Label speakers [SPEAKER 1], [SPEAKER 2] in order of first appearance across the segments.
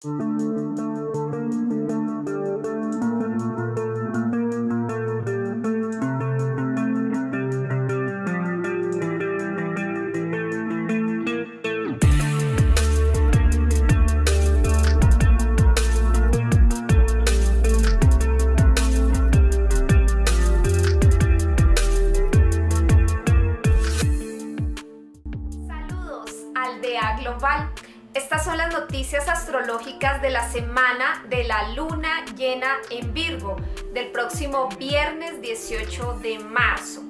[SPEAKER 1] Saludos, Aldea Global. Estas son las noticias astrológicas de la semana de la luna llena en Virgo, del próximo viernes 18 de marzo.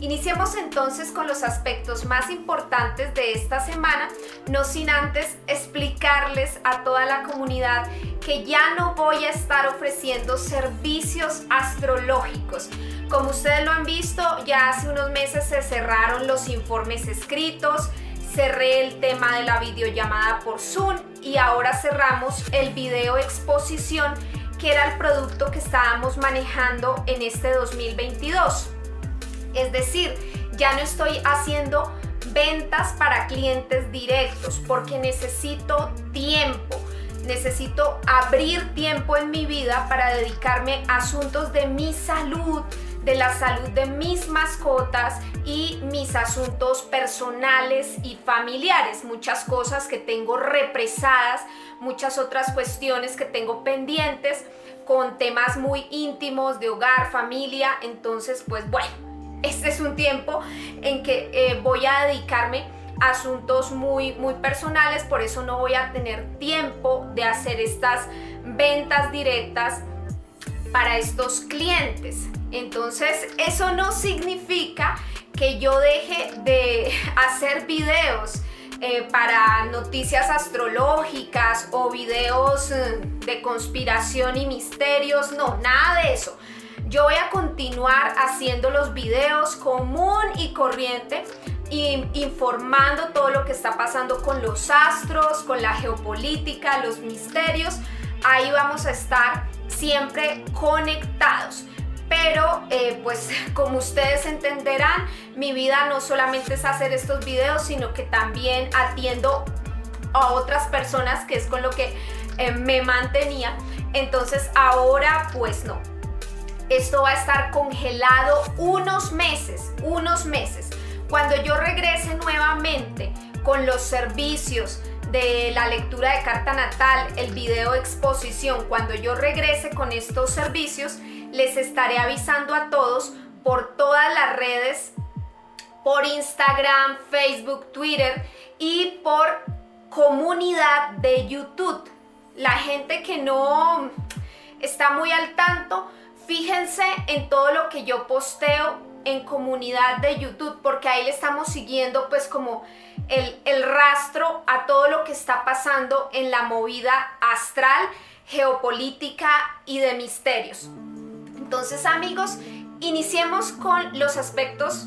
[SPEAKER 1] Iniciemos entonces con los aspectos más importantes de esta semana, no sin antes explicarles a toda la comunidad que ya no voy a estar ofreciendo servicios astrológicos. Como ustedes lo han visto, ya hace unos meses se cerraron los informes escritos, cerré el tema de la videollamada por Zoom y ahora cerramos el video exposición, que era el producto que estábamos manejando en este 2022. Es decir, ya no estoy haciendo ventas para clientes directos porque necesito tiempo. Necesito abrir tiempo en mi vida para dedicarme a asuntos de mi salud, de la salud de mis mascotas y mis asuntos personales y familiares. Muchas cosas que tengo represadas, muchas otras cuestiones que tengo pendientes con temas muy íntimos de hogar, familia. Entonces, pues bueno, este es un tiempo en que voy a dedicarme a asuntos muy personales, por eso no voy a tener tiempo de hacer estas ventas directas para estos clientes. Entonces, eso no significa que yo deje de hacer videos para noticias astrológicas o videos de conspiración y misterios. No, nada de eso. Yo voy a continuar haciendo los videos común y corriente, informando todo lo que está pasando con los astros, con la geopolítica, los misterios. Ahí vamos a estar siempre conectados. Pero pues como ustedes entenderán, mi vida no solamente es hacer estos videos, sino que también atiendo a otras personas, que es con lo que me mantenía. Entonces ahora pues no, esto va a estar congelado unos meses. Cuando yo regrese nuevamente con los servicios de la lectura de carta natal, el video exposición, cuando yo regrese con estos servicios, les estaré avisando a todos por todas las redes, por Instagram, Facebook, Twitter y por comunidad de YouTube. La gente que no está muy al tanto, fíjense en todo lo que yo posteo en comunidad de YouTube, porque ahí le estamos siguiendo pues como el rastro a todo lo que está pasando en la movida astral, geopolítica y de misterios. Entonces, amigos, iniciemos con los aspectos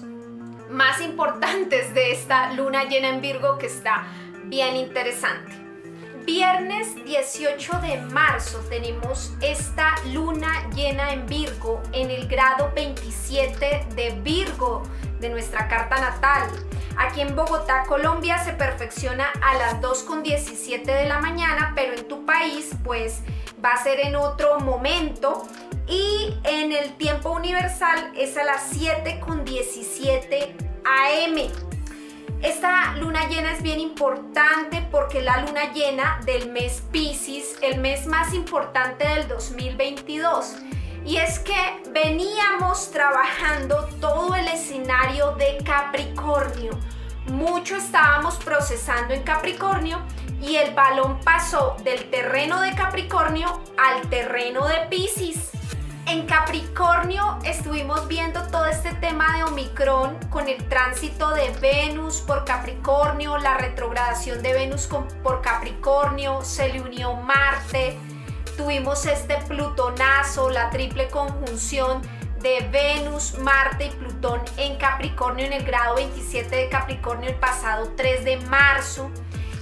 [SPEAKER 1] más importantes de esta luna llena en Virgo, que está bien interesante. Viernes 18 de marzo tenemos esta luna llena en Virgo en el grado 27 de Virgo de nuestra carta natal. Aquí en Bogotá, Colombia, se perfecciona a las 2:17 de la mañana, pero en tu país pues va a ser en otro momento. Y en el tiempo universal es a las 7:17 AM. Esta luna llena es bien importante porque la luna llena del mes Piscis, el mes más importante del 2022. Y es que veníamos trabajando todo el escenario de Capricornio. Mucho estábamos procesando en Capricornio y el balón pasó del terreno de Capricornio al terreno de Piscis. En Capricornio estuvimos viendo todo este tema de Omicron con el tránsito de Venus por Capricornio, la retrogradación de Venus por Capricornio, se le unió Marte, tuvimos este plutonazo, la triple conjunción de Venus, Marte y Plutón en Capricornio en el grado 27 de Capricornio el pasado 3 de marzo.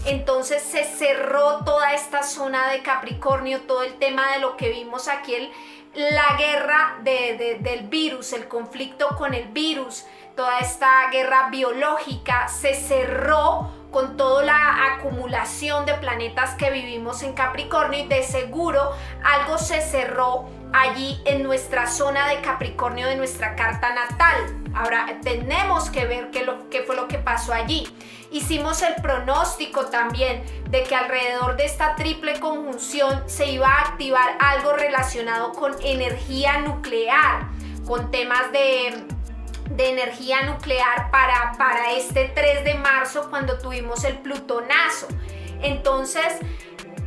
[SPEAKER 1] Entonces se cerró toda esta zona de Capricornio, todo el tema de lo que vimos aquí, la guerra del virus, el conflicto con el virus, toda esta guerra biológica se cerró con toda la acumulación de planetas que vivimos en Capricornio, y de seguro algo se cerró allí en nuestra zona de Capricornio de nuestra carta natal. Ahora tenemos que ver qué fue lo que pasó allí. Hicimos el pronóstico también de que alrededor de esta triple conjunción se iba a activar algo relacionado con energía nuclear, con temas de energía nuclear para este 3 de marzo, cuando tuvimos el plutonazo. Entonces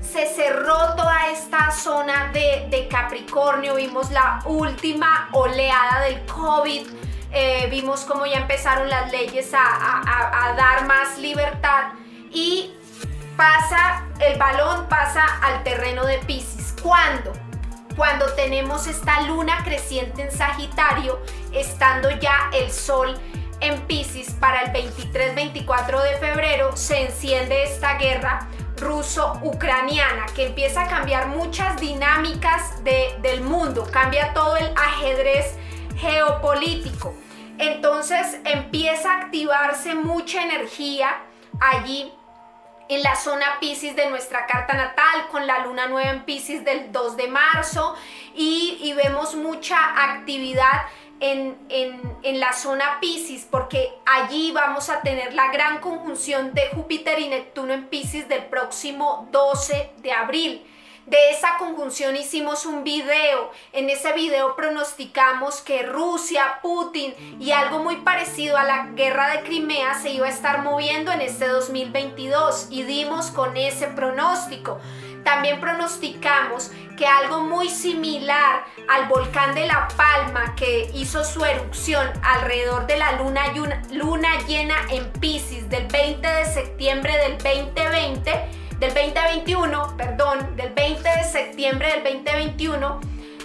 [SPEAKER 1] se cerró toda esta zona de Capricornio, vimos la última oleada del COVID, vimos cómo ya empezaron las leyes a dar más libertad, y el balón pasa al terreno de Piscis. ¿Cuándo? Cuando tenemos esta luna creciente en Sagitario, estando ya el sol en Piscis. Para el 23-24 de febrero se enciende esta guerra ruso-ucraniana, que empieza a cambiar muchas dinámicas del mundo, cambia todo el ajedrez geopolítico. Entonces empieza a activarse mucha energía allí en la zona Piscis de nuestra carta natal, con la luna nueva en Piscis del 2 de marzo, y vemos mucha actividad en la zona Piscis, porque allí vamos a tener la gran conjunción de Júpiter y Neptuno en Piscis del próximo 12 de abril. De esa conjunción hicimos un video. En ese video pronosticamos que Rusia, Putin y algo muy parecido a la guerra de Crimea se iba a estar moviendo en este 2022, y dimos con ese pronóstico. También pronosticamos que algo muy similar al volcán de La Palma, que hizo su erupción alrededor de la luna llena en Piscis del 20 de septiembre del 20 de septiembre del 2021,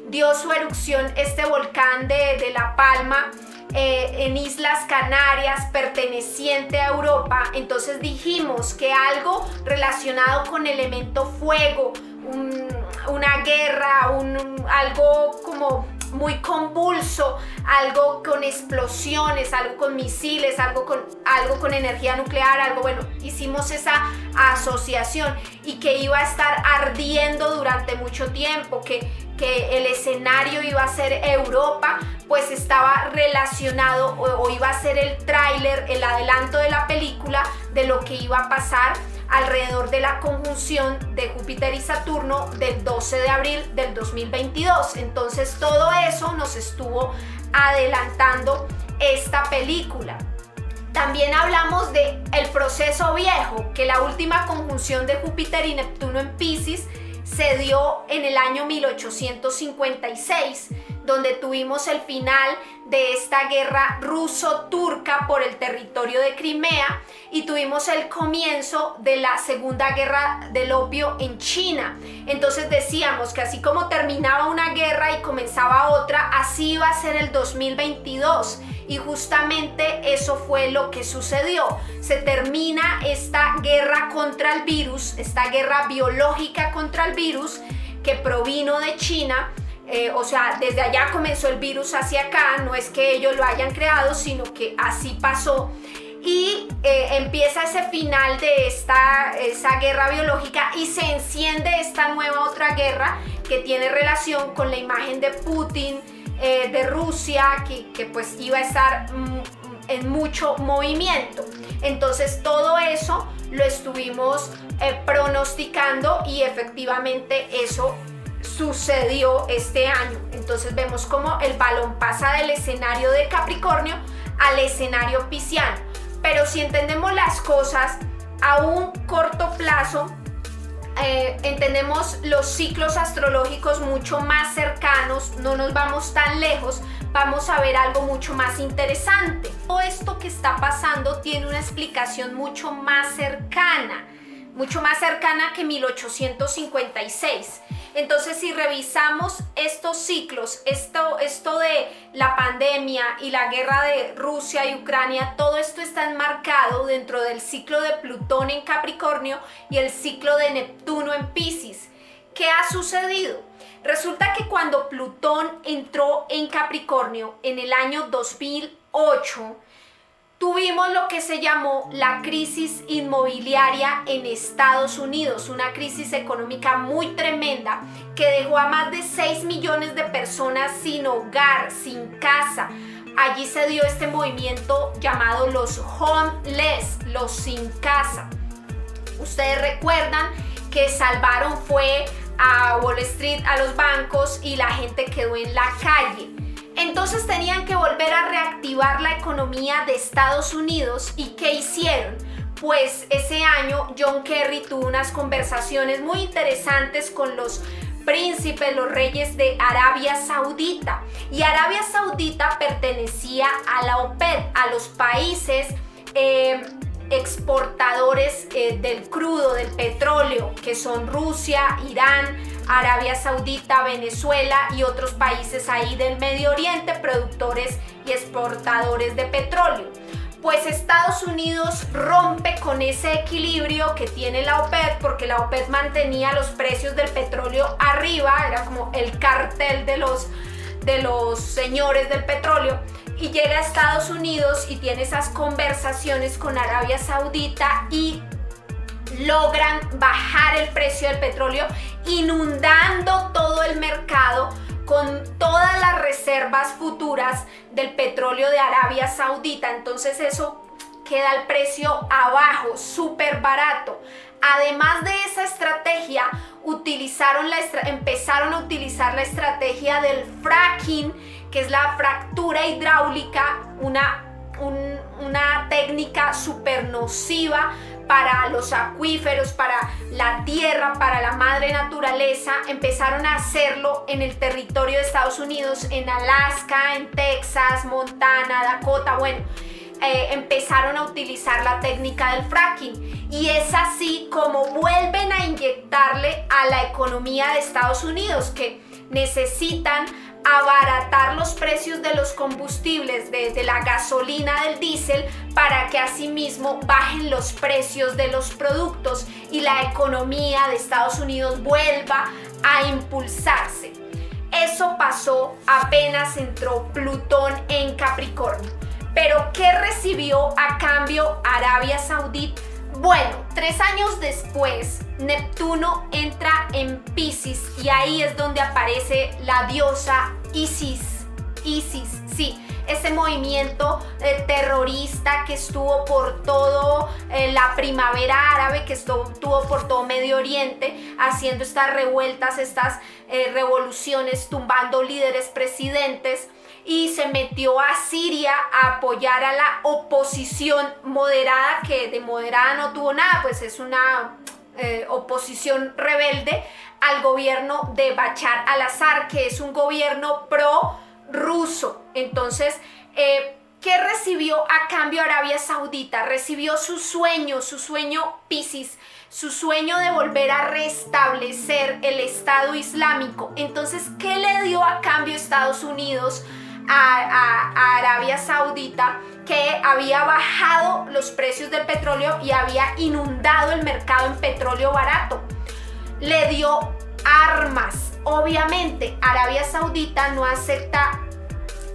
[SPEAKER 1] dio su erupción este volcán de La Palma en Islas Canarias, perteneciente a Europa. Entonces dijimos que algo relacionado con elemento fuego, una guerra, algo como muy convulso, algo con explosiones, algo con misiles, algo con energía nuclear, hicimos esa asociación, y que iba a estar ardiendo durante mucho tiempo, que el escenario iba a ser Europa, pues estaba relacionado o iba a ser el tráiler, el adelanto de la película de lo que iba a pasar alrededor de la conjunción de Júpiter y Saturno del 12 de abril del 2022. Entonces todo eso nos estuvo adelantando esta película. También hablamos de el proceso viejo, que la última conjunción de Júpiter y Neptuno en Piscis se dio en el año 1856, donde tuvimos el final de esta guerra ruso-turca por el territorio de Crimea, y tuvimos el comienzo de la Segunda Guerra del Opio en China. Entonces decíamos que así como terminaba una guerra y comenzaba otra, así iba a ser el 2022. Y justamente eso fue lo que sucedió. Se termina esta guerra contra el virus, esta guerra biológica contra el virus que provino de China. Desde allá comenzó el virus hacia acá, no es que ellos lo hayan creado, sino que así pasó. Y empieza ese final de esa guerra biológica, y se enciende esta nueva otra guerra que tiene relación con la imagen de Putin, de Rusia, que pues iba a estar en mucho movimiento. Entonces todo eso lo estuvimos pronosticando, y efectivamente eso sucedió este año. Entonces vemos cómo el balón pasa del escenario de Capricornio al escenario pisciano. Pero si entendemos las cosas a un corto plazo, entendemos los ciclos astrológicos mucho más cercanos, no nos vamos tan lejos, vamos a ver algo mucho más interesante. Todo esto que está pasando tiene una explicación mucho más cercana que 1856. Entonces, si revisamos estos ciclos, esto de la pandemia y la guerra de Rusia y Ucrania, todo esto está enmarcado dentro del ciclo de Plutón en Capricornio y el ciclo de Neptuno en Piscis. ¿Qué ha sucedido? Resulta que cuando Plutón entró en Capricornio en el año 2008, tuvimos lo que se llamó la crisis inmobiliaria en Estados Unidos, una crisis económica muy tremenda que dejó a más de 6 millones de personas sin hogar, sin casa. Allí se dio este movimiento llamado los homeless, los sin casa. Ustedes recuerdan que salvaron fue a Wall Street, a los bancos, y la gente quedó en la calle. Entonces tenían que volver a reactivar la economía de Estados Unidos. ¿Y qué hicieron? Pues ese año John Kerry tuvo unas conversaciones muy interesantes con los príncipes, los reyes de Arabia Saudita. Y Arabia Saudita pertenecía a la OPEP, a los países exportadores del crudo, del petróleo, que son Rusia, Irán, Arabia Saudita, Venezuela y otros países ahí del Medio Oriente, productores y exportadores de petróleo. Pues Estados Unidos rompe con ese equilibrio que tiene la OPEP, porque la OPEP mantenía los precios del petróleo arriba, era como el cartel de los señores del petróleo, y llega a Estados Unidos y tiene esas conversaciones con Arabia Saudita y logran bajar el precio del petróleo, inundando todo el mercado con todas las reservas futuras del petróleo de Arabia Saudita. Entonces eso queda el precio abajo, súper barato. Además de esa estrategia, empezaron a utilizar la estrategia del fracking, que es la fractura hidráulica, una técnica súper nociva para los acuíferos, para la tierra, para la madre naturaleza. Empezaron a hacerlo en el territorio de Estados Unidos, en Alaska, en Texas, Montana, Dakota. Bueno, empezaron a utilizar la técnica del fracking, y es así como vuelven a inyectarle a la economía de Estados Unidos, que necesitan abaratar los precios de los combustibles, desde la gasolina, del diésel, para que asimismo bajen los precios de los productos y la economía de Estados Unidos vuelva a impulsarse. Eso pasó apenas entró Plutón en Capricornio. Pero ¿qué recibió a cambio Arabia Saudita? Bueno, 3 años después, Neptuno entra en Piscis, y ahí es donde aparece la diosa Isis, sí, ese movimiento terrorista que estuvo por todo la primavera árabe, que estuvo por todo Medio Oriente, haciendo estas revueltas, estas revoluciones, tumbando líderes, presidentes, y se metió a Siria a apoyar a la oposición moderada, que de moderada no tuvo nada, pues es una oposición rebelde al gobierno de Bashar al-Assad, que es un gobierno pro-ruso. Entonces, ¿qué recibió a cambio Arabia Saudita? Recibió su sueño Piscis, su sueño de volver a restablecer el Estado Islámico. Entonces, ¿qué le dio a cambio Estados Unidos a Arabia Saudita? Que había bajado los precios del petróleo y había inundado el mercado en petróleo barato. Le dio armas. Obviamente, Arabia Saudita no acepta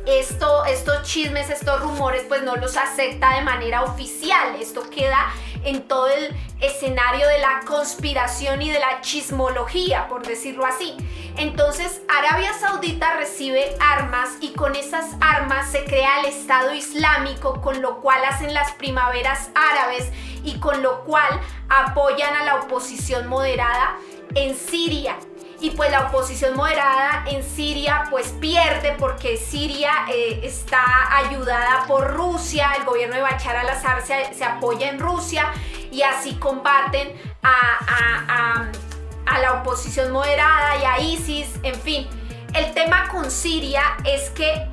[SPEAKER 1] estos chismes, estos rumores, pues no los acepta de manera oficial. Esto queda en todo el escenario de la conspiración y de la chismología, por decirlo así. Entonces, Arabia Saudita recibe armas, y con esas armas se crea el Estado Islámico, con lo cual hacen las primaveras árabes y con lo cual apoyan a la oposición moderada en Siria. Y pues la oposición moderada en Siria pues pierde, porque Siria está ayudada por Rusia, el gobierno de Bashar al-Assad se apoya en Rusia, y así combaten a la oposición moderada y a ISIS. En fin, el tema con Siria es que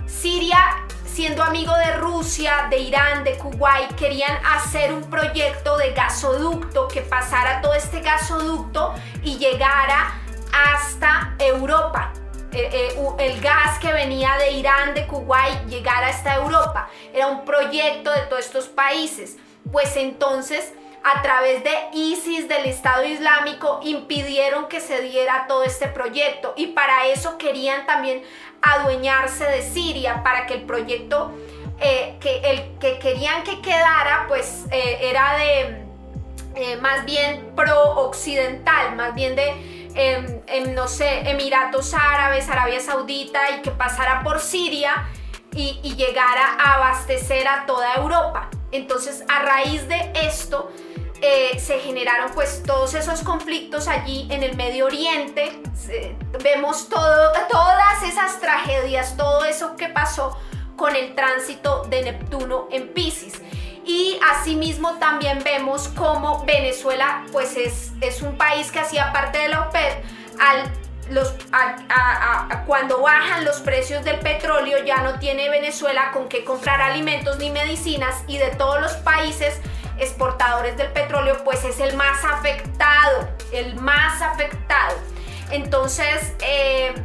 [SPEAKER 1] Siria, siendo amigo de Rusia, de Irán, de Kuwait, querían hacer un proyecto de gasoducto que pasara todo este gasoducto y llegara hasta Europa. El gas que venía de Irán, de Kuwait, llegara hasta Europa. Era un proyecto de todos estos países. Pues entonces, a través de ISIS, del Estado Islámico, impidieron que se diera todo este proyecto, y para eso querían también adueñarse de Siria, para que el proyecto el que querían que quedara pues era de más bien pro-occidental, más bien de no sé, Emiratos Árabes, Arabia Saudita, y que pasara por Siria y llegara a abastecer a toda Europa. Entonces, a raíz de esto se generaron pues todos esos conflictos allí en el Medio Oriente. Vemos todas esas tragedias, todo eso que pasó con el tránsito de Neptuno en Piscis. Y asimismo también vemos cómo Venezuela pues es un país que hacía parte de la OPEP. Cuando bajan los precios del petróleo, ya no tiene Venezuela con qué comprar alimentos ni medicinas, y de todos los países exportadores del petróleo pues es el más afectado, Entonces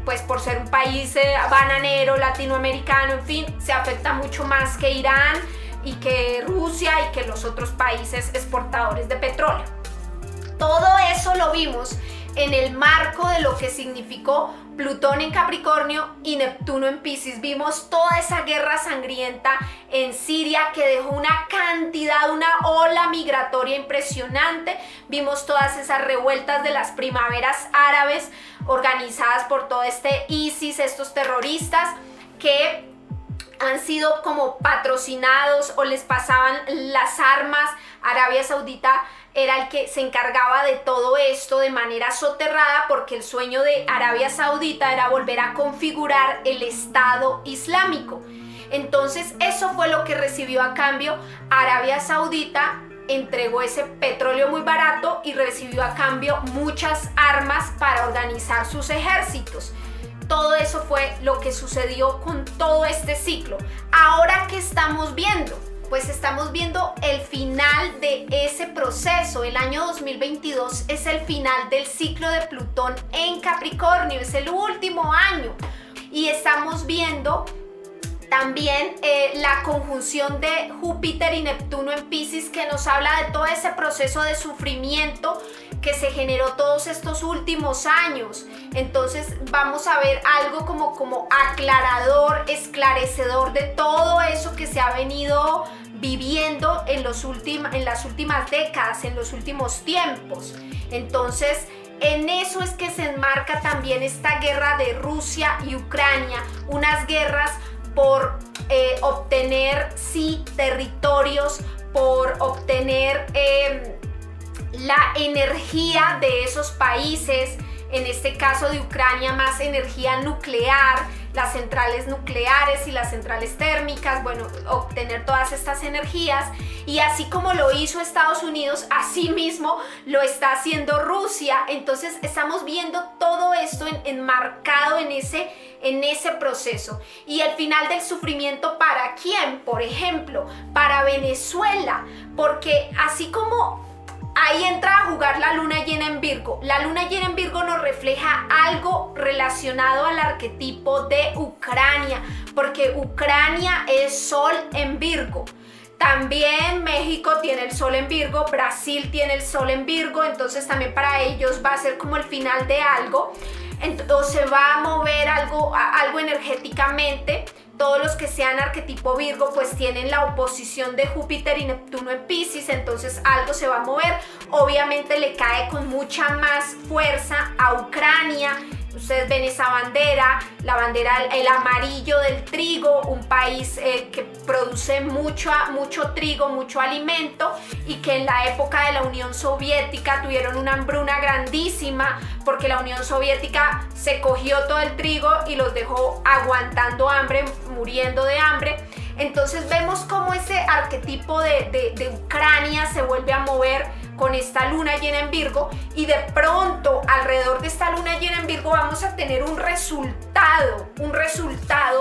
[SPEAKER 1] pues por ser un país bananero, latinoamericano, en fin, se afecta mucho más que Irán y que Rusia y que los otros países exportadores de petróleo. Todo eso lo vimos en el marco de lo que significó Plutón en Capricornio y Neptuno en Piscis. Vimos toda esa guerra sangrienta en Siria que dejó una ola migratoria impresionante. Vimos todas esas revueltas de las primaveras árabes organizadas por todo este ISIS, estos terroristas que han sido como patrocinados o les pasaban las armas. Arabia Saudita era el que se encargaba de todo esto de manera soterrada, porque el sueño de Arabia Saudita era volver a configurar el Estado Islámico. Entonces eso fue lo que recibió a cambio. Arabia Saudita entregó ese petróleo muy barato y recibió a cambio muchas armas para organizar sus ejércitos. Todo eso fue lo que sucedió con todo este ciclo. Ahora, ¿qué estamos viendo? Pues estamos viendo el final de ese proceso. El año 2022 es el final del ciclo de Plutón en Capricornio, es el último año. Y estamos viendo también la conjunción de Júpiter y Neptuno en Piscis, que nos habla de todo ese proceso de sufrimiento que se generó todos estos últimos años. Entonces vamos a ver algo como aclarador, esclarecedor de todo eso que se ha venido viviendo en las últimas décadas, en los últimos tiempos. Entonces, en eso es que se enmarca también esta guerra de Rusia y Ucrania, unas guerras por obtener, sí, territorios, por obtener la energía de esos países, en este caso de Ucrania más energía nuclear, las centrales nucleares y las centrales térmicas, bueno, obtener todas estas energías. Y así como lo hizo Estados Unidos, así mismo lo está haciendo Rusia. Entonces estamos viendo todo esto enmarcado en ese proceso. Y el final del sufrimiento, ¿para quién? Por ejemplo, para Venezuela, porque así como ahí entra a jugar la luna llena en Virgo. La luna llena en Virgo nos refleja algo relacionado al arquetipo de Ucrania, porque Ucrania es Sol en Virgo. También México tiene el Sol en Virgo, Brasil tiene el Sol en Virgo, entonces también para ellos va a ser como el final de algo. Entonces se va a mover algo energéticamente. Todos los que sean arquetipo Virgo pues tienen la oposición de Júpiter y Neptuno en Piscis, entonces algo se va a mover. Obviamente le cae con mucha más fuerza a Ucrania. Ustedes ven esa bandera, la bandera, el amarillo del trigo, un país que produce mucho trigo, mucho alimento, y que en la época de la Unión Soviética tuvieron una hambruna grandísima porque la Unión Soviética se cogió todo el trigo y los dejó aguantando hambre, muriendo de hambre. Entonces vemos cómo ese arquetipo de Ucrania se vuelve a mover con esta luna llena en Virgo, y de pronto alrededor de esta luna llena en Virgo vamos a tener un resultado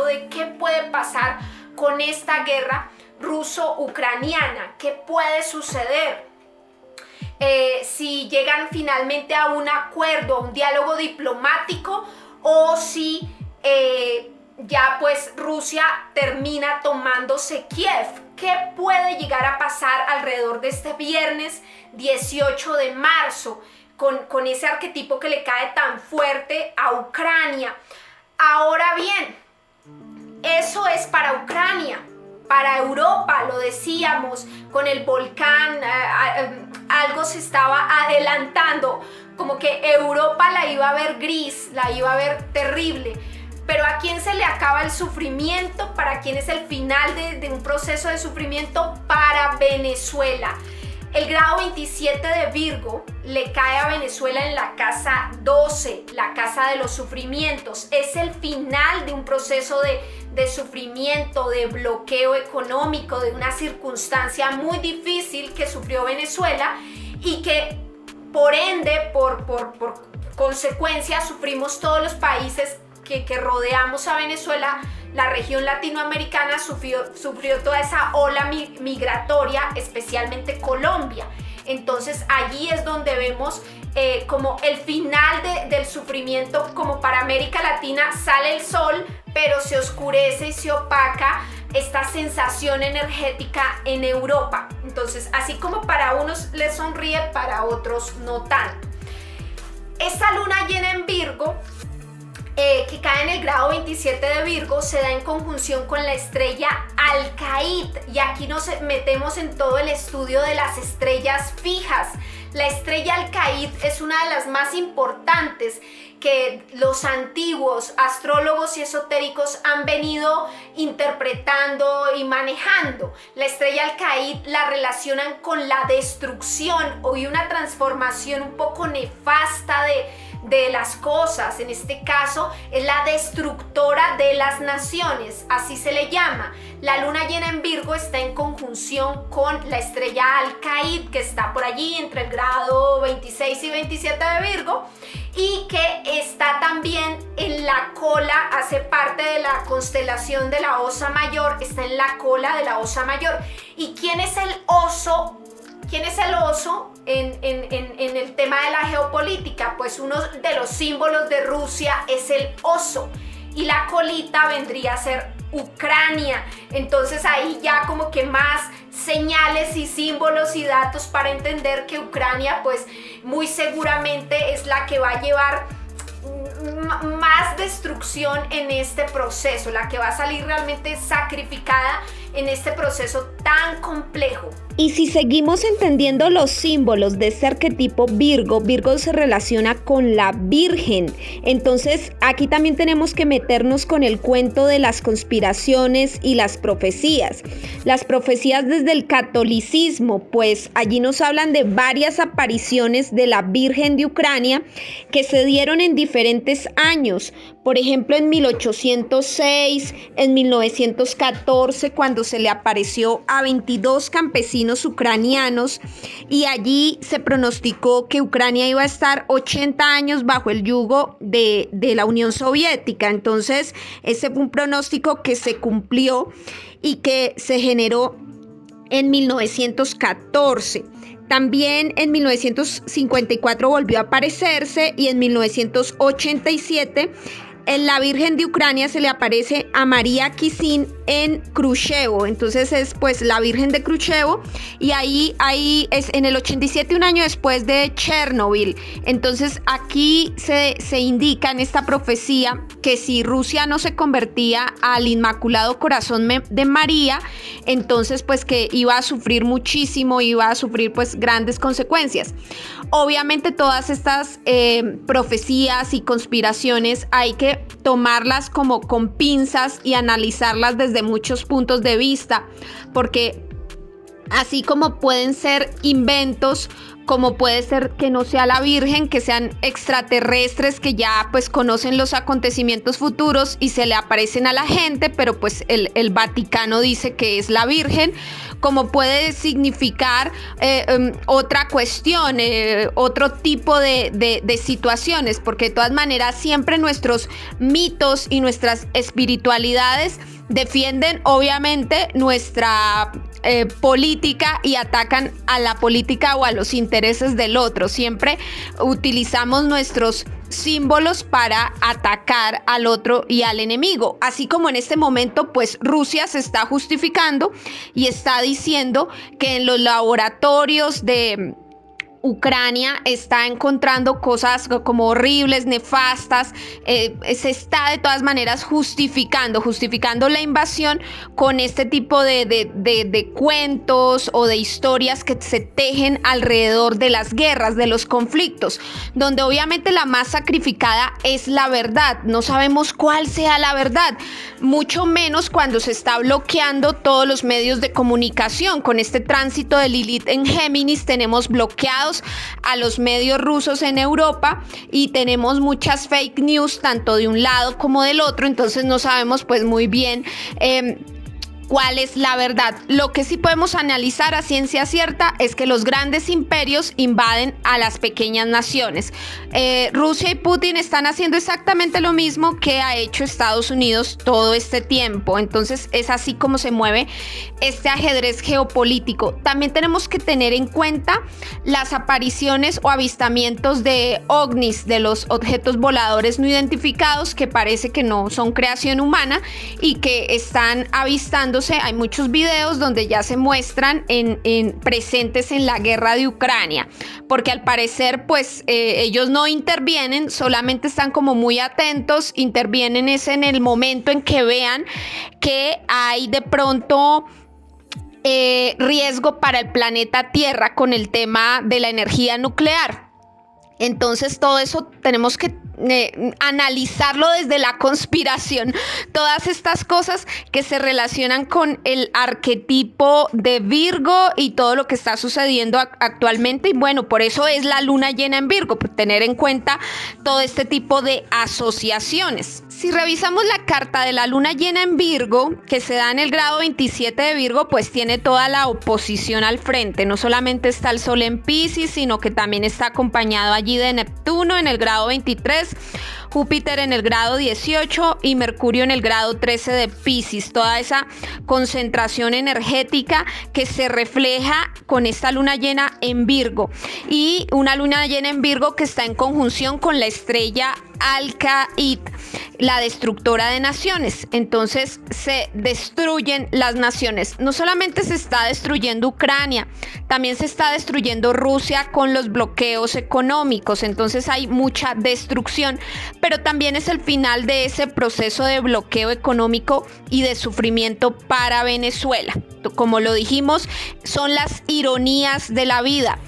[SPEAKER 1] de qué puede pasar con esta guerra ruso-ucraniana, qué puede suceder. Si llegan finalmente a un acuerdo, a un diálogo diplomático, o si ya pues Rusia termina tomándose Kiev. ¿Qué puede llegar a pasar alrededor de este viernes 18 de marzo con ese arquetipo que le cae tan fuerte a Ucrania? Ahora bien, eso es para Ucrania, Para Europa, lo decíamos, con el volcán, algo se estaba adelantando, como que Europa la iba a ver gris, la iba a ver terrible. Pero ¿a quién se le acaba el sufrimiento? ¿Para quién es el final de un proceso de sufrimiento? Para Venezuela. El grado 27 de Virgo le cae a Venezuela en la casa 12, la casa de los sufrimientos. Es el final de un proceso de sufrimiento, de bloqueo económico, de una circunstancia muy difícil que sufrió Venezuela y que por ende, por consecuencia, sufrimos todos los países que rodeamos a Venezuela. La región latinoamericana sufrió toda esa ola migratoria, especialmente Colombia. Entonces allí es donde vemos como el final del sufrimiento. Como para América Latina sale el sol, pero se oscurece y se opaca esta sensación energética en Europa. Entonces, así como para unos les sonríe, para otros no tanto. Esta luna llena en Virgo, que cae en el grado 27 de Virgo, se da en conjunción con la estrella Alcaid, y aquí nos metemos en todo el estudio de las estrellas fijas. La estrella Alcaid es una de las más importantes que los antiguos astrólogos y esotéricos han venido interpretando y manejando. La estrella Alcaid la relacionan con la destrucción y una transformación un poco nefasta de las cosas. En este caso es la destructora de las naciones, así se le llama. La luna llena en Virgo está en conjunción con la estrella Alcaid, que está por allí entre el grado 26 y 27 de Virgo, y que está también en la cola, hace parte de la constelación de la Osa Mayor, está en la cola de la Osa Mayor. ¿Y quién es el oso? ¿Quién es el oso en el tema de la geopolítica? Pues uno de los símbolos de Rusia es el oso, y la colita vendría a ser Ucrania. Entonces ahí ya como que más señales y símbolos y datos para entender que Ucrania pues muy seguramente es la que va a llevar más destrucción en este proceso, la que va a salir realmente sacrificada en este proceso tan complejo.
[SPEAKER 2] Y si seguimos entendiendo los símbolos de este arquetipo Virgo, Virgo se relaciona con la Virgen. Entonces aquí también tenemos que meternos con el cuento de las conspiraciones y las profecías. Las profecías desde el catolicismo, pues allí nos hablan de varias apariciones de la Virgen de Ucrania que se dieron en diferentes años. Por ejemplo, en 1806, en 1914, cuando se le apareció a 22 campesinos ucranianos, y allí se pronosticó que Ucrania iba a estar 80 años bajo el yugo de la Unión Soviética. Entonces, ese fue un pronóstico que se cumplió y que se generó en 1914. También en 1954 volvió a aparecerse, y en 1987 en la Virgen de Ucrania se le aparece a María Kisin en Khrushchev. Entonces es pues la Virgen de Khrushchev, y ahí es en el 87, un año después de Chernobyl. Entonces aquí se indica en esta profecía que si Rusia no se convertía al Inmaculado Corazón de María, entonces pues que iba a sufrir muchísimo, iba a sufrir pues grandes consecuencias. Obviamente todas estas profecías y conspiraciones hay que tomarlas como con pinzas y analizarlas desde muchos puntos de vista, porque así como pueden ser inventos, como puede ser que no sea la Virgen, que sean extraterrestres que ya pues conocen los acontecimientos futuros y se le aparecen a la gente, pero pues el Vaticano dice que es la Virgen, como puede significar otra cuestión, otro tipo de situaciones, porque de todas maneras siempre nuestros mitos y nuestras espiritualidades defienden obviamente nuestra política y atacan a la política o a los intereses del otro. Siempre utilizamos nuestros símbolos para atacar al otro y al enemigo. Así como en este momento, pues Rusia se está justificando y está diciendo que en los laboratorios de Ucrania está encontrando cosas como horribles, nefastas, se está de todas maneras justificando la invasión con este tipo de cuentos o de historias que se tejen alrededor de las guerras, de los conflictos, donde obviamente la más sacrificada es la verdad. No sabemos cuál sea la verdad, mucho menos cuando se está bloqueando todos los medios de comunicación. Con este tránsito de Lilith en Géminis tenemos bloqueados a los medios rusos en Europa y tenemos muchas fake news tanto de un lado como del otro, entonces no sabemos pues muy bien cuál es la verdad. Lo que sí podemos analizar a ciencia cierta es que los grandes imperios invaden a las pequeñas naciones. Rusia y Putin están haciendo exactamente lo mismo que ha hecho Estados Unidos todo este tiempo. Entonces es así como se mueve este ajedrez geopolítico. También tenemos que tener en cuenta las apariciones o avistamientos de ovnis, de los objetos voladores no identificados, que parece que no son creación humana y que están avistando. Hay muchos videos donde ya se muestran presentes en la guerra de Ucrania, porque al parecer pues ellos no intervienen, solamente están como muy atentos, intervienen es en el momento en que vean que hay de pronto riesgo para el planeta Tierra con el tema de la energía nuclear. Entonces todo eso tenemos que analizarlo desde la conspiración, todas estas cosas que se relacionan con el arquetipo de Virgo y todo lo que está sucediendo actualmente. Y bueno, por eso es la luna llena en Virgo, por tener en cuenta todo este tipo de asociaciones. Si revisamos la carta de la luna llena en Virgo, que se da en el grado 27 de Virgo, pues tiene toda la oposición al frente. No solamente está el Sol en Piscis, sino que también está acompañado allí de Neptuno en el grado 23, Júpiter en el grado 18 y Mercurio en el grado 13 de Piscis. Toda esa concentración energética que se refleja con esta luna llena en Virgo. Y una luna llena en Virgo que está en conjunción con la estrella Alcaid, la destructora de naciones. Entonces se destruyen las naciones. No solamente se está destruyendo Ucrania, también se está destruyendo Rusia con los bloqueos económicos. Entonces hay mucha destrucción, pero también es el final de ese proceso de bloqueo económico y de sufrimiento para Venezuela. Como lo dijimos, son las ironías de la vida.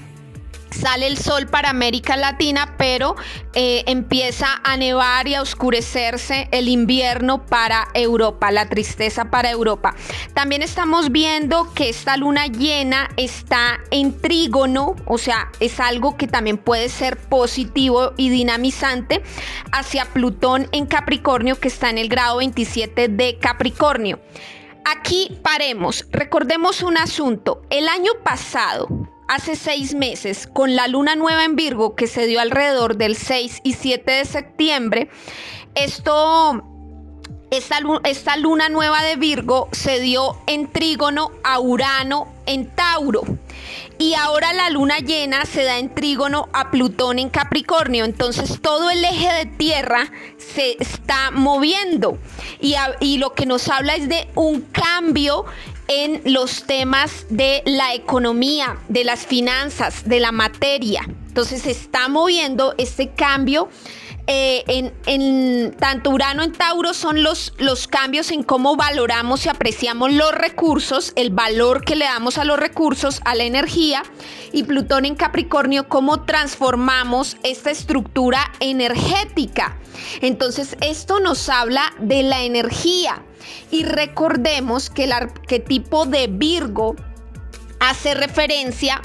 [SPEAKER 2] Sale el sol para América Latina, pero empieza a nevar y a oscurecerse el invierno para Europa, la tristeza para Europa. También estamos viendo que esta luna llena está en trígono, o sea, es algo que también puede ser positivo y dinamizante hacia Plutón en Capricornio, que está en el grado 27 de Capricornio. Aquí paremos, recordemos un asunto. El año pasado, hace 6 meses, con la luna nueva en Virgo, que se dio alrededor del 6 y 7 de septiembre, esta luna nueva de Virgo se dio en trígono a Urano en Tauro. Y ahora la luna llena se da en trígono a Plutón en Capricornio. Entonces todo el eje de tierra se está moviendo. Y lo que nos habla es de un cambio en los temas de la economía, de las finanzas, de la materia. Entonces se está moviendo este cambio. En tanto Urano en Tauro son los cambios en cómo valoramos y apreciamos los recursos, el valor que le damos a los recursos, a la energía, y Plutón en Capricornio, cómo transformamos esta estructura energética. Entonces esto nos habla de la energía, y recordemos que el arquetipo de Virgo hace referencia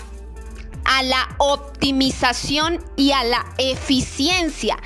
[SPEAKER 2] a la optimización y a la eficiencia.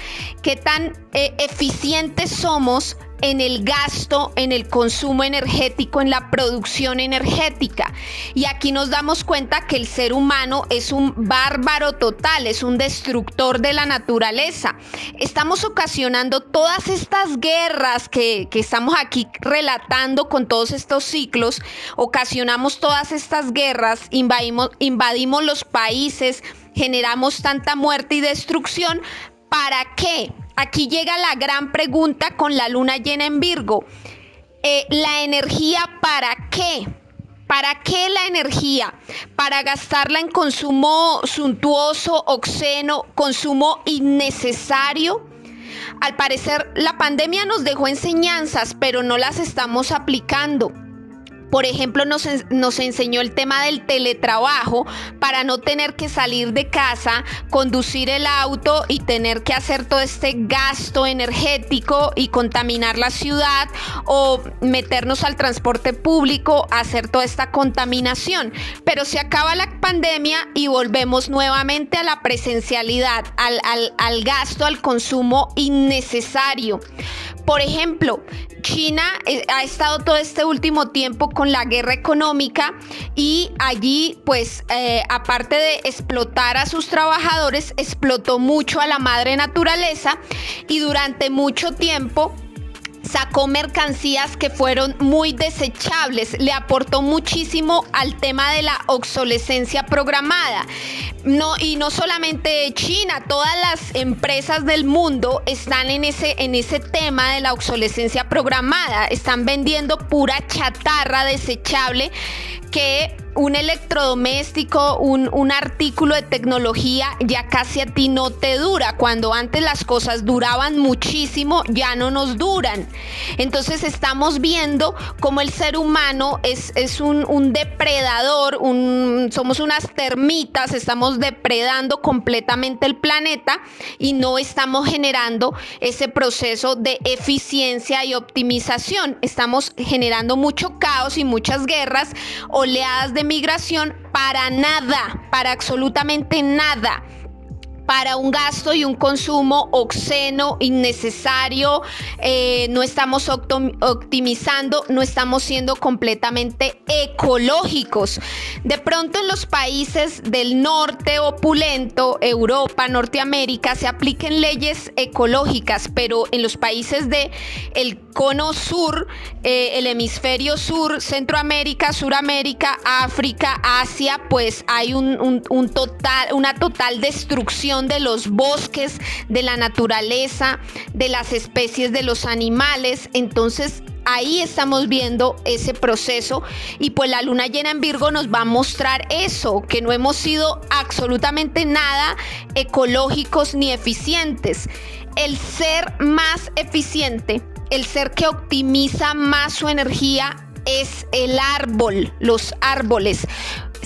[SPEAKER 2] ¿Qué tan eficientes somos en el gasto, en el consumo energético, en la producción energética? Y aquí nos damos cuenta que el ser humano es un bárbaro total, es un destructor de la naturaleza. Estamos ocasionando todas estas guerras que estamos aquí relatando con todos estos ciclos. Ocasionamos todas estas guerras, invadimos los países, generamos tanta muerte y destrucción. ¿Para qué? Aquí llega la gran pregunta con la luna llena en Virgo. ¿La energía para qué? ¿Para qué la energía? ¿Para gastarla en consumo suntuoso, obsceno, consumo innecesario? Al parecer, la pandemia nos dejó enseñanzas, pero no las estamos aplicando. Por ejemplo, nos enseñó el tema del teletrabajo para no tener que salir de casa, conducir el auto y tener que hacer todo este gasto energético y contaminar la ciudad, o meternos al transporte público, hacer toda esta contaminación. Pero se acaba la pandemia y volvemos nuevamente a la presencialidad, al gasto, al consumo innecesario. Por ejemplo, China ha estado todo este último tiempo con la guerra económica y allí, pues, aparte de explotar a sus trabajadores, explotó mucho a la madre naturaleza y durante mucho tiempo sacó mercancías que fueron muy desechables, le aportó muchísimo al tema de la obsolescencia programada. Y no solamente China, todas las empresas del mundo están en ese tema de la obsolescencia programada, están vendiendo pura chatarra desechable, que un electrodoméstico, un artículo de tecnología ya casi a ti no te dura. Cuando antes las cosas duraban muchísimo, ya no nos duran. Entonces estamos viendo cómo el ser humano es un depredador, somos unas termitas, estamos depredando completamente el planeta y no estamos generando ese proceso de eficiencia y optimización. Estamos generando mucho caos y muchas guerras, oleadas de migración para nada, para absolutamente nada, para un gasto y un consumo obsceno, innecesario. No estamos optimizando, no estamos siendo completamente ecológicos. De pronto en los países del norte opulento, Europa, Norteamérica, se apliquen leyes ecológicas, pero en los países del cono sur, el hemisferio sur, Centroamérica, Suramérica, África, Asia, pues hay una total destrucción de los bosques, de la naturaleza, de las especies de los animales. Entonces ahí estamos viendo ese proceso y pues la luna llena en Virgo nos va a mostrar eso, que no hemos sido absolutamente nada ecológicos ni eficientes. El ser más eficiente, el ser que optimiza más su energía es el árbol, los árboles,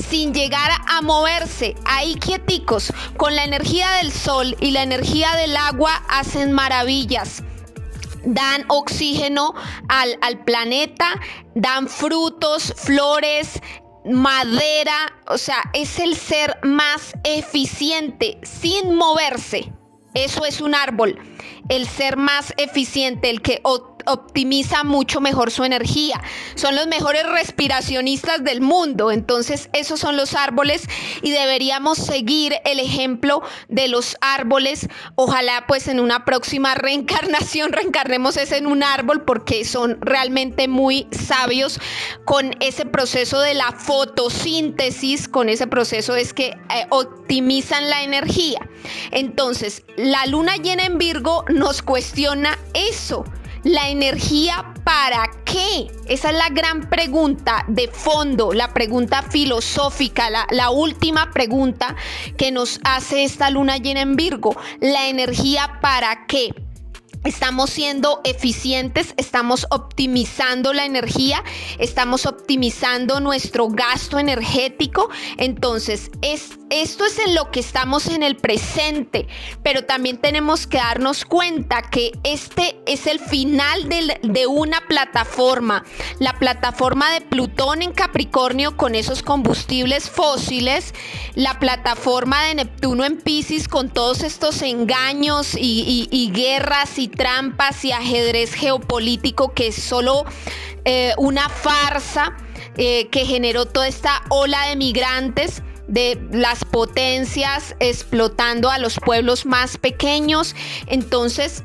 [SPEAKER 2] sin llegar a moverse, ahí quieticos, con la energía del sol y la energía del agua hacen maravillas. Dan oxígeno al planeta, dan frutos, flores, madera, o sea, es el ser más eficiente sin moverse. Eso es un árbol, el ser más eficiente, el que optimiza mucho mejor su energía. Son los mejores respiracionistas del mundo. Entonces esos son los árboles y deberíamos seguir el ejemplo de los árboles. Ojalá pues en una próxima reencarnemos en un árbol, porque son realmente muy sabios con ese proceso de la fotosíntesis. Con ese proceso es que optimizan la energía. Entonces la luna llena en Virgo nos cuestiona eso. ¿La energía para qué? Esa es la gran pregunta de fondo, la pregunta filosófica, la última pregunta que nos hace esta luna llena en Virgo. ¿La energía para qué? ¿Estamos siendo eficientes? ¿Estamos optimizando la energía? ¿Estamos optimizando nuestro gasto energético? Entonces, esto es en lo que estamos en el presente, pero también tenemos que darnos cuenta que este es el final de una plataforma, la plataforma de Plutón en Capricornio con esos combustibles fósiles, la plataforma de Neptuno en Piscis con todos estos engaños y guerras y trampas y ajedrez geopolítico, que es solo una farsa que generó toda esta ola de migrantes, de las potencias explotando a los pueblos más pequeños. Entonces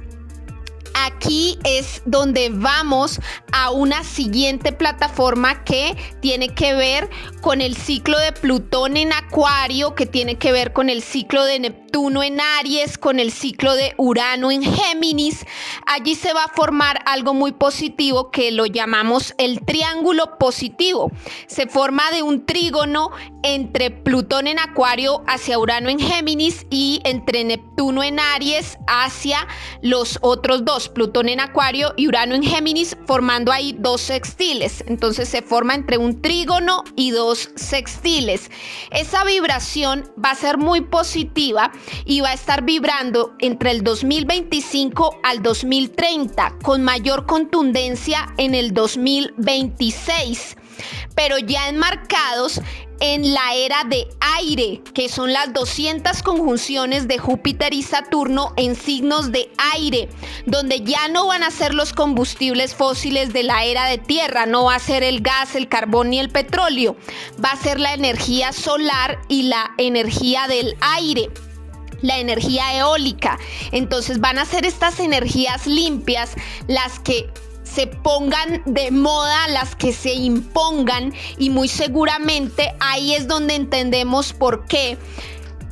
[SPEAKER 2] aquí es donde vamos a una siguiente plataforma que tiene que ver con el ciclo de Plutón en Acuario, que tiene que ver con el ciclo de Neptuno en Aries, con el ciclo de Urano en Géminis. Allí se va a formar algo muy positivo que lo llamamos el triángulo positivo. Se forma de un trígono entre Plutón en Acuario hacia Urano en Géminis y entre Neptuno en Aries hacia los otros dos, Plutón en Acuario y Urano en Géminis, formando ahí dos sextiles. Entonces se forma entre un trígono y dos sextiles. Esa vibración va a ser muy positiva y va a estar vibrando entre el 2025 al 2030, con mayor contundencia en el 2026, pero ya enmarcados en la era de aire, que son las 200 conjunciones de Júpiter y Saturno en signos de aire, donde ya no van a ser los combustibles fósiles de la era de tierra, no va a ser el gas, el carbón ni el petróleo, va a ser la energía solar y la energía del aire, la energía eólica. Entonces van a ser estas energías limpias las que se pongan de moda, las que se impongan, y muy seguramente ahí es donde entendemos por qué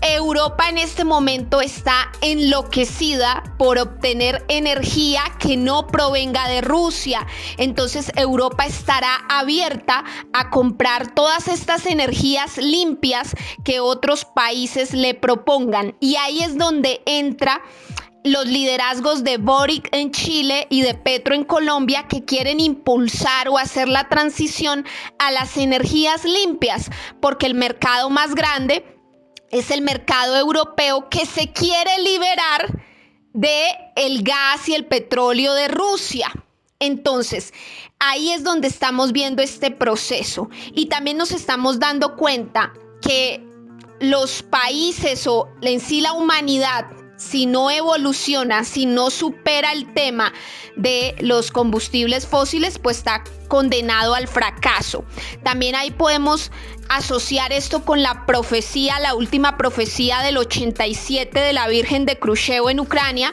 [SPEAKER 2] Europa en este momento está enloquecida por obtener energía que no provenga de Rusia. Entonces Europa estará abierta a comprar todas estas energías limpias que otros países le propongan, y ahí es donde entra los liderazgos de Boric en Chile y de Petro en Colombia, que quieren impulsar o hacer la transición a las energías limpias, porque el mercado más grande es el mercado europeo, que se quiere liberar del gas y el petróleo de Rusia. Entonces, ahí es donde estamos viendo este proceso, y también nos estamos dando cuenta que los países o en sí la humanidad, si no evoluciona, si no supera el tema de los combustibles fósiles, pues está condenado al fracaso. También ahí podemos asociar esto con la profecía, la última profecía del 87 de la Virgen de Khrushchev en Ucrania,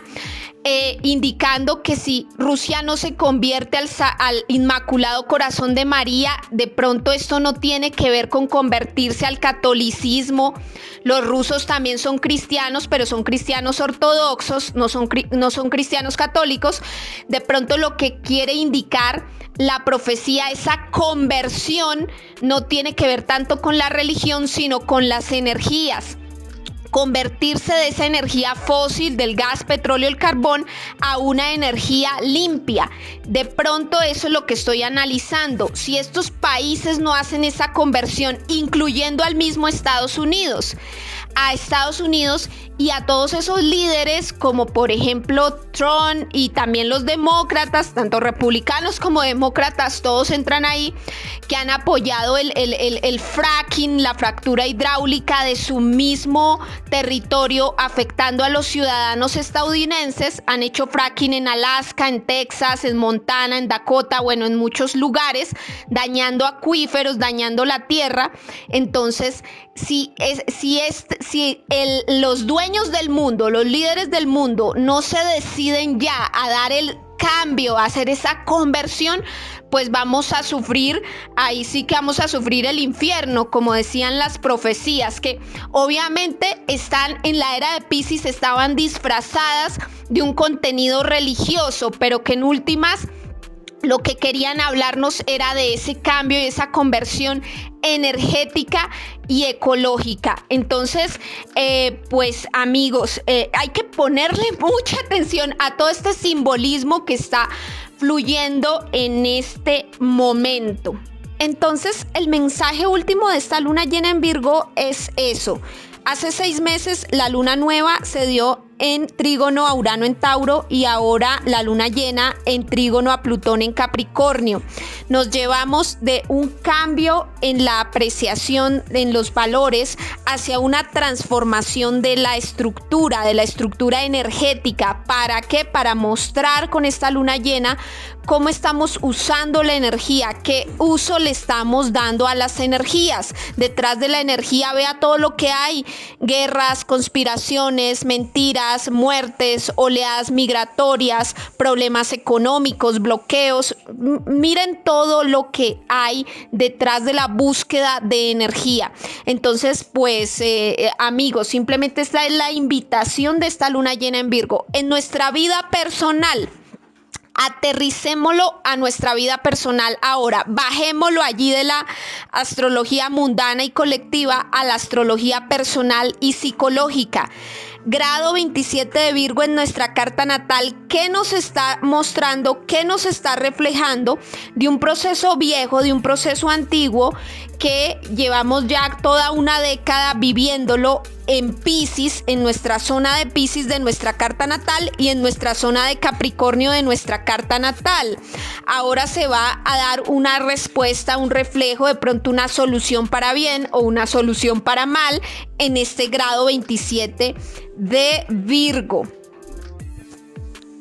[SPEAKER 2] indicando que si Rusia no se convierte al Inmaculado Corazón de María, de pronto esto no tiene que ver con convertirse al catolicismo. Los rusos también son cristianos, pero son cristianos ortodoxos, no son cristianos católicos. De pronto lo que quiere indicar la profecía, esa conversión, no tiene que ver tanto con la religión, sino con las energías. Convertirse de esa energía fósil, del gas, petróleo, el carbón, a una energía limpia. De pronto eso es lo que estoy analizando. Si estos países no hacen esa conversión, incluyendo al mismo Estados Unidos y a todos esos líderes, como por ejemplo Trump, y también los demócratas, tanto republicanos como demócratas, todos entran ahí, que han apoyado el fracking, la fractura hidráulica de su mismo territorio, afectando a los ciudadanos estadounidenses. Han hecho fracking en Alaska, en Texas, en Montana, en Dakota, bueno, en muchos lugares, dañando acuíferos, dañando la tierra. Entonces, los dueños del mundo, los líderes del mundo, no se deciden ya a dar el cambio, a hacer esa conversión, pues vamos a sufrir, ahí sí que vamos a sufrir el infierno, como decían las profecías, que obviamente están en la era de Piscis, estaban disfrazadas de un contenido religioso, pero que en últimas lo que querían hablarnos era de ese cambio y esa conversión energética y ecológica. Entonces, pues amigos, hay que ponerle mucha atención a todo este simbolismo que está fluyendo en este momento. Entonces, el mensaje último de esta luna llena en Virgo es eso. Hace 6 meses la luna nueva se dio en trígono a Urano en Tauro, y ahora la luna llena en trígono a Plutón en Capricornio. Nos llevamos de un cambio en la apreciación, en los valores, hacia una transformación de la estructura energética. ¿Para qué? Para mostrar con esta luna llena cómo estamos usando la energía, qué uso le estamos dando a las energías. Detrás de la energía, vea todo lo que hay: guerras, conspiraciones, mentiras, pérdidas, muertes, oleadas migratorias, problemas económicos, bloqueos. Miren todo lo que hay detrás de la búsqueda de energía. Entonces, pues, amigos, simplemente esta es la invitación de esta luna llena en Virgo. En nuestra vida personal, aterricémoslo a nuestra vida personal ahora, bajémoslo allí de la astrología mundana y colectiva a la astrología personal y psicológica. Grado 27 de Virgo en nuestra carta natal, ¿qué nos está mostrando, qué nos está reflejando de un proceso viejo, de un proceso antiguo que llevamos ya toda una década viviéndolo en Piscis, en nuestra zona de Piscis de nuestra carta natal y en nuestra zona de Capricornio de nuestra carta natal? Ahora se va a dar una respuesta, un reflejo, de pronto una solución para bien o una solución para mal en este grado 27 de Virgo.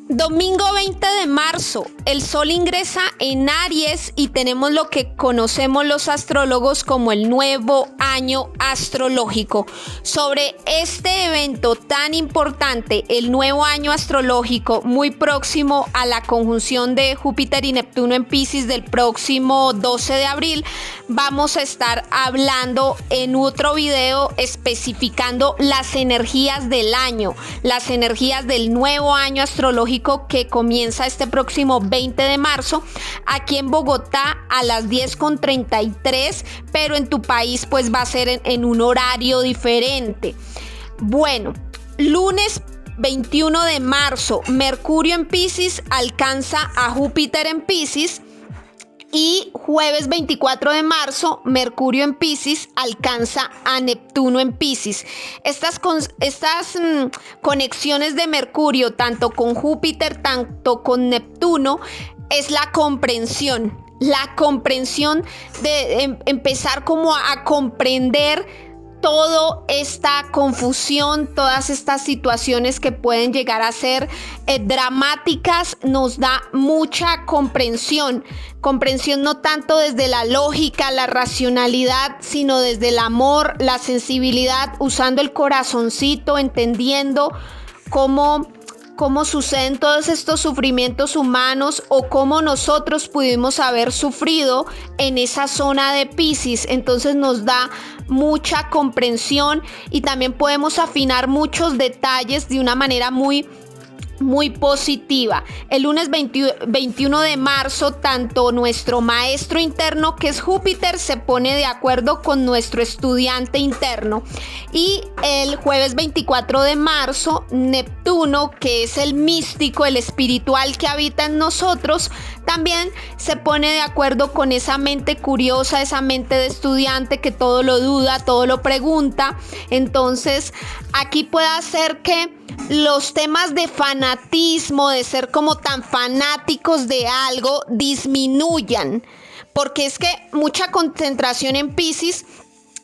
[SPEAKER 2] Domingo 20 de marzo, el Sol ingresa en Aries y tenemos lo que conocemos los astrólogos como el nuevo año astrológico. Sobre este evento tan importante, el nuevo año astrológico, muy próximo a la conjunción de Júpiter y Neptuno en Piscis del próximo 12 de abril, vamos a estar hablando en otro video especificando las energías del año, las energías del nuevo año astrológico que comienza este próximo 20 de marzo aquí en Bogotá a las 10:33, pero en tu país pues va a ser en un horario diferente. Bueno, lunes 21 de marzo, Mercurio en Piscis alcanza a Júpiter en Piscis. Y jueves 24 de marzo, Mercurio en Piscis alcanza a Neptuno en Piscis. Estas conexiones de Mercurio, tanto con Júpiter, tanto con Neptuno, es la comprensión de empezar como a comprender toda esta confusión, todas estas situaciones que pueden llegar a ser dramáticas, nos da mucha comprensión no tanto desde la lógica, la racionalidad, sino desde el amor, la sensibilidad, usando el corazoncito, entendiendo cómo suceden todos estos sufrimientos humanos o cómo nosotros pudimos haber sufrido en esa zona de Piscis. Entonces nos da mucha comprensión y también podemos afinar muchos detalles de una manera muy positiva. El lunes 21 de marzo, tanto nuestro maestro interno, que es Júpiter, se pone de acuerdo con nuestro estudiante interno. Y el jueves 24 de marzo, Neptuno, que es el místico, el espiritual que habita en nosotros, también se pone de acuerdo con esa mente curiosa, esa mente de estudiante que todo lo duda, todo lo pregunta. Entonces, aquí puede hacer que los temas de fanatismo, de ser como tan fanáticos de algo, disminuyan, porque es que mucha concentración en Piscis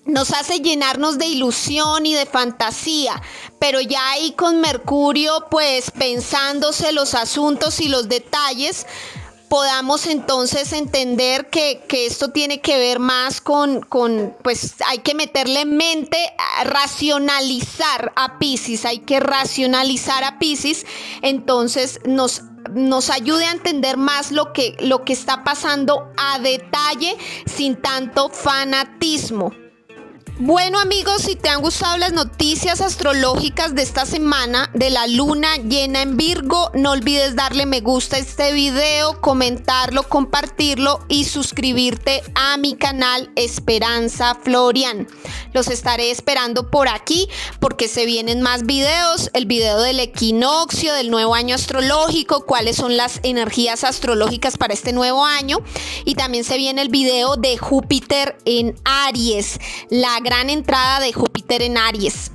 [SPEAKER 2] nos hace llenarnos de ilusión y de fantasía, pero ya ahí con Mercurio, pues pensándose los asuntos y los detalles, podamos entonces entender que esto tiene que ver más con pues hay que meterle en mente, racionalizar a Piscis, entonces nos ayude a entender más lo que está pasando a detalle sin tanto fanatismo. Bueno amigos, si te han gustado las noticias astrológicas de esta semana de la luna llena en Virgo, no olvides darle me gusta a este video, comentarlo, compartirlo y suscribirte a mi canal Esperanza Florian. Los estaré esperando por aquí porque se vienen más videos, el video del equinoccio, del nuevo año astrológico, cuáles son las energías astrológicas para este nuevo año, y también se viene el video de Júpiter en Aries, la gran entrada de Júpiter en Aries.